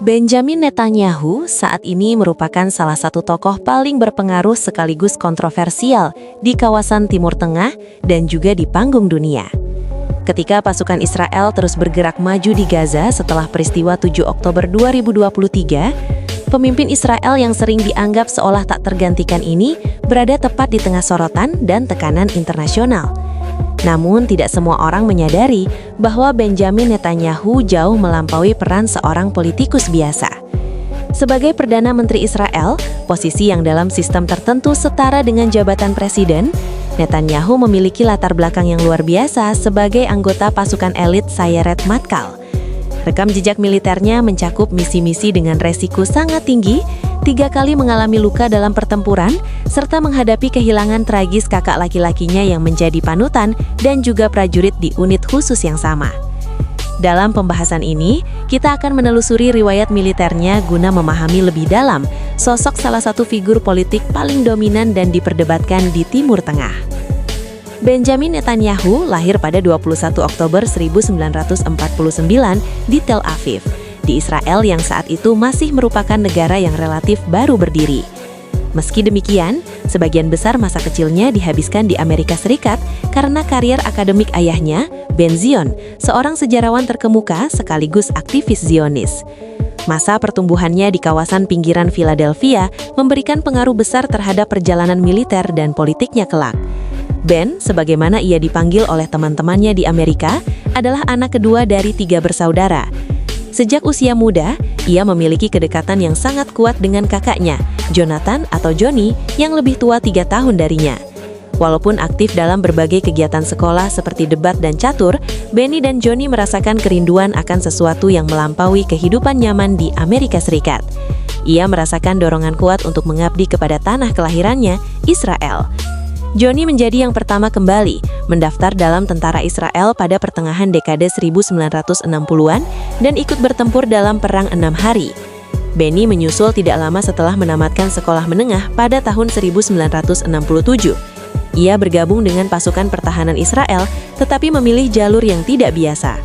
Benjamin Netanyahu saat ini merupakan salah satu tokoh paling berpengaruh sekaligus kontroversial di kawasan Timur Tengah dan juga di panggung dunia. Ketika pasukan Israel terus bergerak maju di Gaza setelah peristiwa 7 Oktober 2023, pemimpin Israel yang sering dianggap seolah tak tergantikan ini berada tepat di tengah sorotan dan tekanan internasional. Namun tidak semua orang menyadari bahwa Benjamin Netanyahu jauh melampaui peran seorang politikus biasa. Sebagai Perdana Menteri Israel, posisi yang dalam sistem tertentu setara dengan jabatan presiden, Netanyahu memiliki latar belakang yang luar biasa sebagai anggota pasukan elit Sayeret Matkal. Rekam jejak militernya mencakup misi-misi dengan resiko sangat tinggi, 3 kali mengalami luka dalam pertempuran, serta menghadapi kehilangan tragis kakak laki-lakinya yang menjadi panutan dan juga prajurit di unit khusus yang sama. Dalam pembahasan ini, kita akan menelusuri riwayat militernya guna memahami lebih dalam sosok salah satu figur politik paling dominan dan diperdebatkan di Timur Tengah. Benjamin Netanyahu lahir pada 21 Oktober 1949 di Tel Aviv, di Israel yang saat itu masih merupakan negara yang relatif baru berdiri. Meski demikian, sebagian besar masa kecilnya dihabiskan di Amerika Serikat karena karier akademik ayahnya, Ben Zion, seorang sejarawan terkemuka sekaligus aktivis Zionis. Masa pertumbuhannya di kawasan pinggiran Philadelphia memberikan pengaruh besar terhadap perjalanan militer dan politiknya kelak. Ben, sebagaimana ia dipanggil oleh teman-temannya di Amerika, adalah anak kedua dari 3 bersaudara. Sejak usia muda, ia memiliki kedekatan yang sangat kuat dengan kakaknya, Jonathan atau Johnny, yang lebih tua 3 tahun darinya. Walaupun aktif dalam berbagai kegiatan sekolah seperti debat dan catur, Benny dan Johnny merasakan kerinduan akan sesuatu yang melampaui kehidupan nyaman di Amerika Serikat. Ia merasakan dorongan kuat untuk mengabdi kepada tanah kelahirannya, Israel. Johnny menjadi yang pertama kembali mendaftar dalam tentara Israel pada pertengahan dekade 1960-an dan ikut bertempur dalam Perang 6 Hari. Benny menyusul tidak lama setelah menamatkan sekolah menengah pada tahun 1967. Ia bergabung dengan pasukan pertahanan Israel, tetapi memilih jalur yang tidak biasa.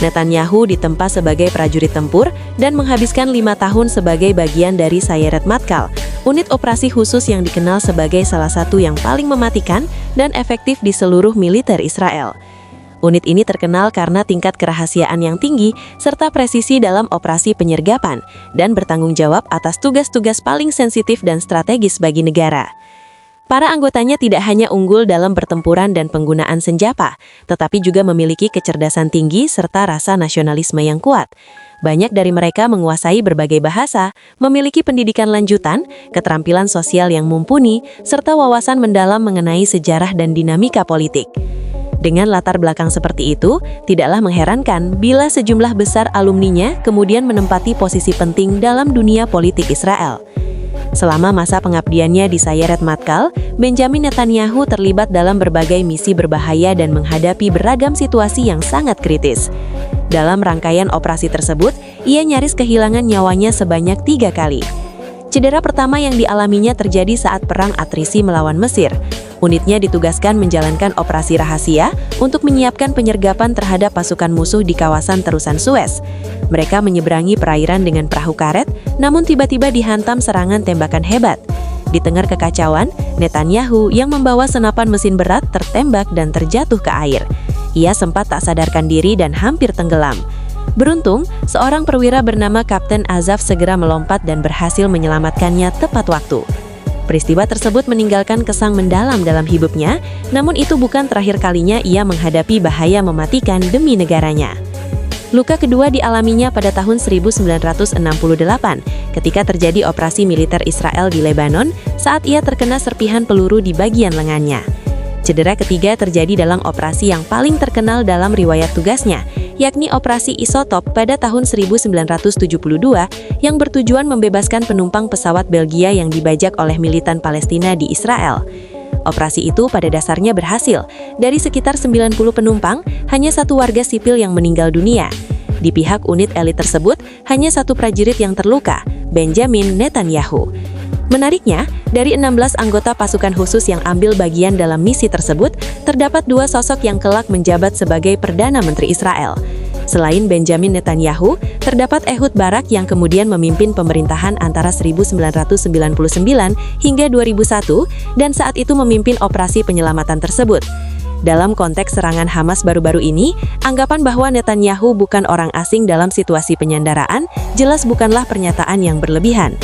Netanyahu ditempa sebagai prajurit tempur dan menghabiskan 5 tahun sebagai bagian dari Sayeret Matkal, unit operasi khusus yang dikenal sebagai salah satu yang paling mematikan dan efektif di seluruh militer Israel. Unit ini terkenal karena tingkat kerahasiaan yang tinggi serta presisi dalam operasi penyergapan dan bertanggung jawab atas tugas-tugas paling sensitif dan strategis bagi negara. Para anggotanya tidak hanya unggul dalam pertempuran dan penggunaan senjata, tetapi juga memiliki kecerdasan tinggi serta rasa nasionalisme yang kuat. Banyak dari mereka menguasai berbagai bahasa, memiliki pendidikan lanjutan, keterampilan sosial yang mumpuni, serta wawasan mendalam mengenai sejarah dan dinamika politik. Dengan latar belakang seperti itu, tidaklah mengherankan bila sejumlah besar alumninya kemudian menempati posisi penting dalam dunia politik Israel. Selama masa pengabdiannya di Sayeret Matkal, Benjamin Netanyahu terlibat dalam berbagai misi berbahaya dan menghadapi beragam situasi yang sangat kritis. Dalam rangkaian operasi tersebut, ia nyaris kehilangan nyawanya sebanyak 3 kali. Cedera pertama yang dialaminya terjadi saat Perang Atrisi melawan Mesir. Unitnya ditugaskan menjalankan operasi rahasia untuk menyiapkan penyergapan terhadap pasukan musuh di kawasan terusan Suez. Mereka menyeberangi perairan dengan perahu karet, namun tiba-tiba dihantam serangan tembakan hebat. Di tengah kekacauan, Netanyahu yang membawa senapan mesin berat tertembak dan terjatuh ke air. Ia sempat tak sadarkan diri dan hampir tenggelam. Beruntung, seorang perwira bernama Kapten Azaf segera melompat dan berhasil menyelamatkannya tepat waktu. Peristiwa tersebut meninggalkan kesan mendalam dalam hidupnya, namun itu bukan terakhir kalinya ia menghadapi bahaya mematikan demi negaranya. Luka kedua dialaminya pada tahun 1968 ketika terjadi operasi militer Israel di Lebanon saat ia terkena serpihan peluru di bagian lengannya. Cedera ketiga terjadi dalam operasi yang paling terkenal dalam riwayat tugasnya, yakni operasi Isotop pada tahun 1972 yang bertujuan membebaskan penumpang pesawat Belgia yang dibajak oleh militan Palestina di Israel. Operasi itu pada dasarnya berhasil. Dari sekitar 90 penumpang, hanya 1 warga sipil yang meninggal dunia. Di pihak unit elit tersebut, hanya 1 prajurit yang terluka, Benjamin Netanyahu. Menariknya, dari 16 anggota pasukan khusus yang ambil bagian dalam misi tersebut, terdapat 2 sosok yang kelak menjabat sebagai Perdana Menteri Israel. Selain Benjamin Netanyahu, terdapat Ehud Barak yang kemudian memimpin pemerintahan antara 1999 hingga 2001 dan saat itu memimpin operasi penyelamatan tersebut. Dalam konteks serangan Hamas baru-baru ini, anggapan bahwa Netanyahu bukan orang asing dalam situasi penyandaraan jelas bukanlah pernyataan yang berlebihan.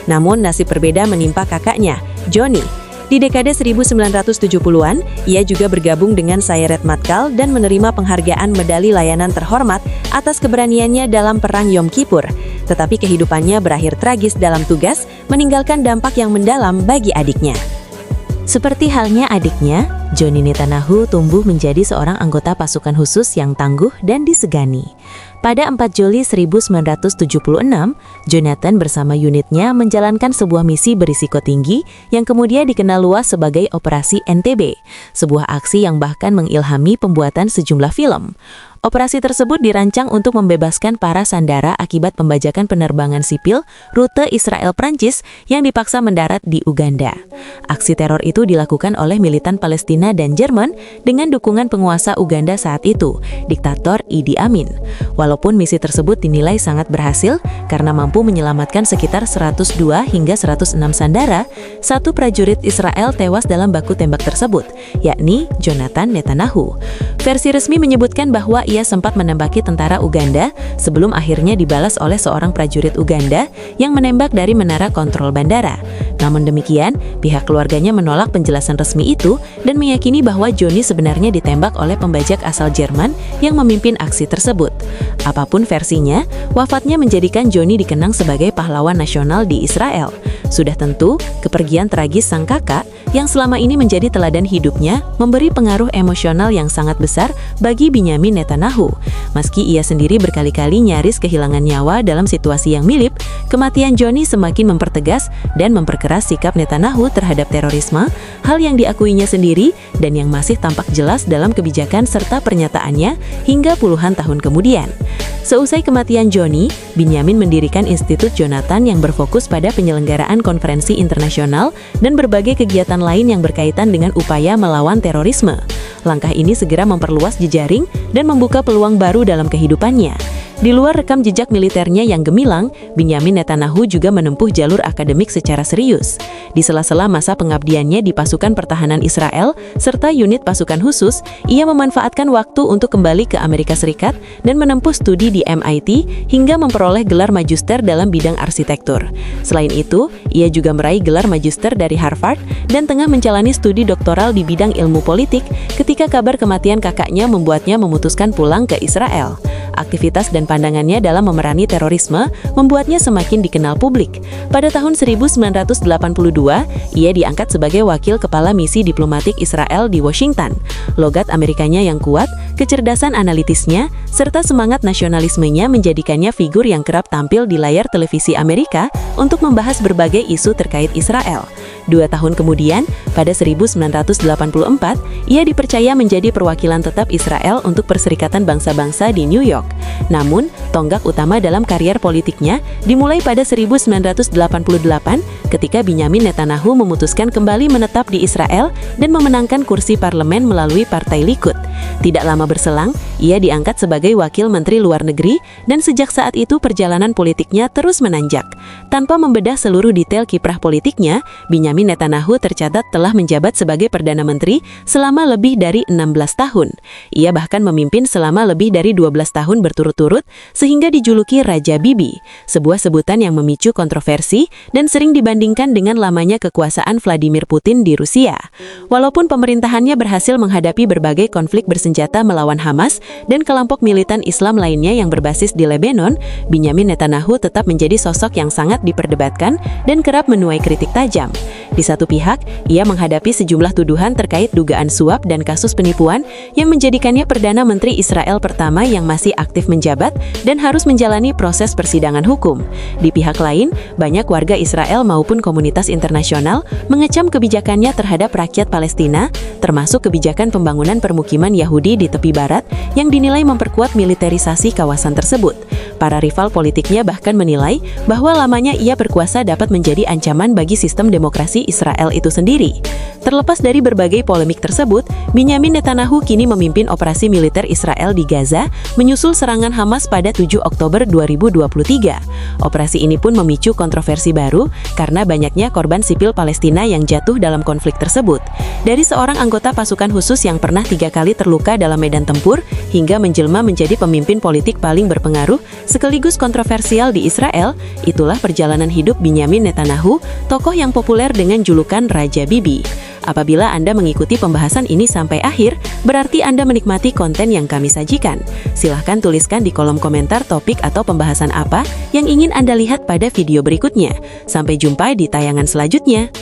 Namun nasib berbeda menimpa kakaknya, Johnny. Di dekade 1970-an, ia juga bergabung dengan Sayeret Matkal dan menerima penghargaan medali layanan terhormat atas keberaniannya dalam Perang Yom Kippur. Tetapi kehidupannya berakhir tragis dalam tugas, meninggalkan dampak yang mendalam bagi adiknya. Seperti halnya adiknya, Johnny Netanyahu tumbuh menjadi seorang anggota pasukan khusus yang tangguh dan disegani. Pada 4 Juli 1976, Jonathan bersama unitnya menjalankan sebuah misi berisiko tinggi yang kemudian dikenal luas sebagai Operasi NTB, sebuah aksi yang bahkan mengilhami pembuatan sejumlah film. Operasi tersebut dirancang untuk membebaskan para sandera akibat pembajakan penerbangan sipil rute Israel-Prancis yang dipaksa mendarat di Uganda. Aksi teror itu dilakukan oleh militan Palestina dan Jerman dengan dukungan penguasa Uganda saat itu, diktator Idi Amin. Walaupun misi tersebut dinilai sangat berhasil karena mampu menyelamatkan sekitar 102 hingga 106 sandera, satu prajurit Israel tewas dalam baku tembak tersebut, yakni Jonathan Netanyahu. Versi resmi menyebutkan bahwa ia sempat menembaki tentara Uganda sebelum akhirnya dibalas oleh seorang prajurit Uganda yang menembak dari menara kontrol bandara. Namun demikian, pihak keluarganya menolak penjelasan resmi itu dan meyakini bahwa Johnny sebenarnya ditembak oleh pembajak asal Jerman yang memimpin aksi tersebut. Apapun versinya, wafatnya menjadikan Johnny dikenang sebagai pahlawan nasional di Israel. Sudah tentu, kepergian tragis sang kakak yang selama ini menjadi teladan hidupnya memberi pengaruh emosional yang sangat besar bagi Benjamin Netanyahu. Meski ia sendiri berkali-kali nyaris kehilangan nyawa dalam situasi yang mirip, kematian Johnny semakin mempertegas dan memperkeras sikap Netanyahu terhadap terorisme, hal yang diakuinya sendiri dan yang masih tampak jelas dalam kebijakan serta pernyataannya hingga puluhan tahun kemudian. Seusai kematian Johnny, Benjamin mendirikan Institut Jonathan yang berfokus pada penyelenggaraan konferensi internasional dan berbagai kegiatan lain yang berkaitan dengan upaya melawan terorisme. Langkah ini segera memperluas jejaring dan membuka peluang baru dalam kehidupannya. Di luar rekam jejak militernya yang gemilang, Benjamin Netanyahu juga menempuh jalur akademik secara serius. Di sela-sela masa pengabdiannya di pasukan pertahanan Israel serta unit pasukan khusus, ia memanfaatkan waktu untuk kembali ke Amerika Serikat dan menempuh studi di MIT hingga memperoleh gelar magister dalam bidang arsitektur. Selain itu, ia juga meraih gelar magister dari Harvard dan tengah menjalani studi doktoral di bidang ilmu politik ketika kabar kematian kakaknya membuatnya memutuskan pulang ke Israel. Aktivitas dan pandangannya dalam memerangi terorisme membuatnya semakin dikenal publik. Pada tahun 1982, ia diangkat sebagai wakil kepala misi diplomatik Israel di Washington. Logat Amerikanya yang kuat, kecerdasan analitisnya, serta semangat nasionalismenya menjadikannya figur yang kerap tampil di layar televisi Amerika untuk membahas berbagai isu terkait Israel. 2 tahun kemudian, pada 1984, ia dipercaya menjadi perwakilan tetap Israel untuk Perserikatan Bangsa-Bangsa di New York. Namun, tonggak utama dalam karier politiknya dimulai pada 1988 ketika Benjamin Netanyahu memutuskan kembali menetap di Israel dan memenangkan kursi parlemen melalui Partai Likud. Tidak lama berselang, ia diangkat sebagai wakil menteri luar negeri dan sejak saat itu perjalanan politiknya terus menanjak. Tanpa membedah seluruh detail kiprah politiknya, Benjamin Netanyahu tercatat telah menjabat sebagai Perdana Menteri selama lebih dari 16 tahun. Ia bahkan memimpin selama lebih dari 12 tahun berturut-turut sehingga dijuluki Raja Bibi, sebuah sebutan yang memicu kontroversi dan sering dibandingkan dengan lamanya kekuasaan Vladimir Putin di Rusia. Walaupun pemerintahannya berhasil menghadapi berbagai konflik bersenjata melawan Hamas dan kelompok militan Islam lainnya yang berbasis di Lebanon, Benjamin Netanyahu tetap menjadi sosok yang sangat diperdebatkan dan kerap menuai kritik tajam. Di satu pihak, ia menghadapi sejumlah tuduhan terkait dugaan suap dan kasus penipuan yang menjadikannya Perdana Menteri Israel pertama yang masih aktif menjabat dan harus menjalani proses persidangan hukum. Di pihak lain, banyak warga Israel maupun komunitas internasional mengecam kebijakannya terhadap rakyat Palestina, termasuk kebijakan pembangunan permukiman Yahudi di tepi barat yang dinilai memperkuat militerisasi kawasan tersebut. Para rival politiknya bahkan menilai bahwa lamanya ia berkuasa dapat menjadi ancaman bagi sistem demokrasi Israel itu sendiri. Terlepas dari berbagai polemik tersebut, Benyamin Netanyahu kini memimpin operasi militer Israel di Gaza menyusul serangan Hamas pada 7 Oktober 2023. Operasi ini pun memicu kontroversi baru karena banyaknya korban sipil Palestina yang jatuh dalam konflik tersebut. Dari seorang anggota pasukan khusus yang pernah 3 kali terluka dalam medan tempur, hingga menjelma menjadi pemimpin politik paling berpengaruh sekaligus kontroversial di Israel, itulah perjalanan hidup Benyamin Netanyahu, tokoh yang populer dengan julukan Raja Bibi. Apabila Anda mengikuti pembahasan ini sampai akhir, berarti Anda menikmati konten yang kami sajikan. Silahkan tuliskan di kolom komentar topik atau pembahasan apa yang ingin Anda lihat pada video berikutnya. Sampai jumpa di tayangan selanjutnya.